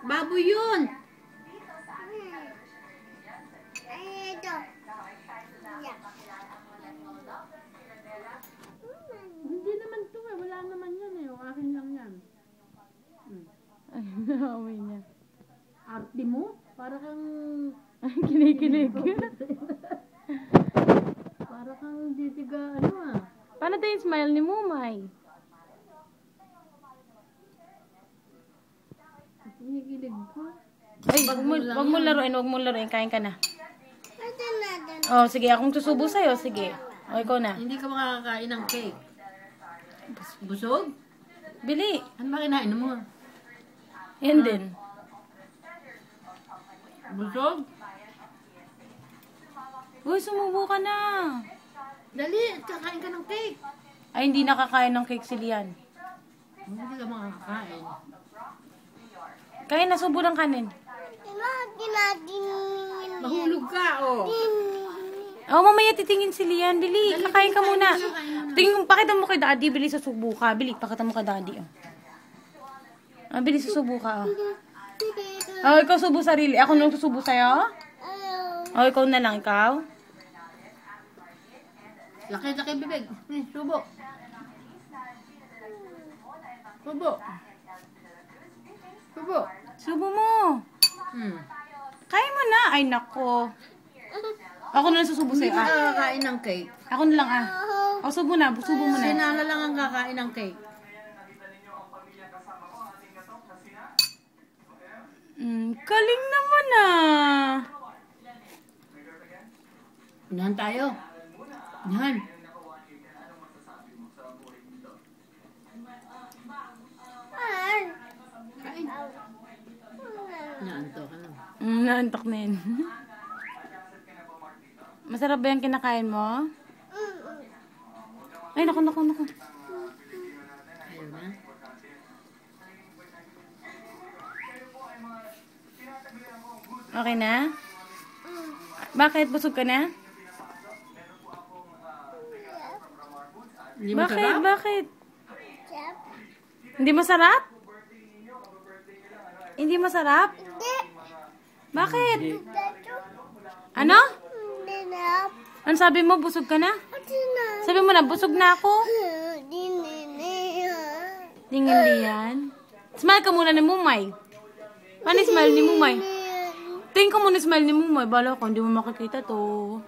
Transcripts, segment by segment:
Baboy yun. Ito. Hindi naman to eh. Wala naman yan eh. Yung akin lang yan. Ay, naaway niya. Arte mo? Para kang... Kinikilig. Para kang ditiga ano ah. Paano tayo yung smile ni Mumay? Kinikilig ko. Ay, wag mo laruin. Kain ka na. Ito natin. Oh, sige. Akong susubo sa'yo. Sige. O, ikaw na. Hindi ka makakakain ng cake. Busog? Bili. Ano ba kinain mo? Yan din. Busog? Uy, sumubo ka na. Dali, kakain ka ng cake. Ay, hindi nakakain ng cake si Lian. Hindi ka makakakain. Kain na, subo ng kanin. Mahulog ka, oh. Oh, mamaya titingin si Lian. Bili, kakain ka muna. Tingin, pakita mo kay Daddy. Bili, sa subo ka. Bili, pakita mo kay Daddy. Oh. Ah, bili, sa subo ka. Oh. Oh, ikaw subo sarili. Ako nang susubo sa'yo? Oh, ikaw na lang, ikaw? Laki-laki bibig. Subo. Subo. Subo. Subo mo. Hmm. Kain mo na. Ay, nako. Ako na lang susubo Hindi sa'yo. ka Ah. nakakain ng cake. Ako na lang, ah. Oh, subo na. Subo mo Si na. Nana lang ang kakain ng cake. Galing naman, ah. Unahan tayo. Unahan. Kain. Naanto ka na. Naantok na yun. Masarap ba yung kinakain mo? Ay, naku. Ayaw na. Okay na? Bakit? Busog ka na? Hindi masarap? Bakit? Hindi masarap? Hindi masarap? Bakit? Ano? Ano sabi mo? Busog ka na? Sabi mo na, busog na ako. Tingin diyan. Smile ka muna ni Mumay. Paano yung smile ni Mumay? Tingin ka muna smile ni Mumay. Bala ko, hindi mo makikita to.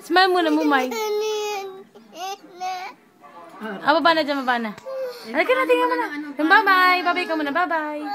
Smile muna, Mumay. Ah, baba na dyan, baba na. Halika na, tingin mo na. Bye-bye. Bye-bye ka muna, bye-bye.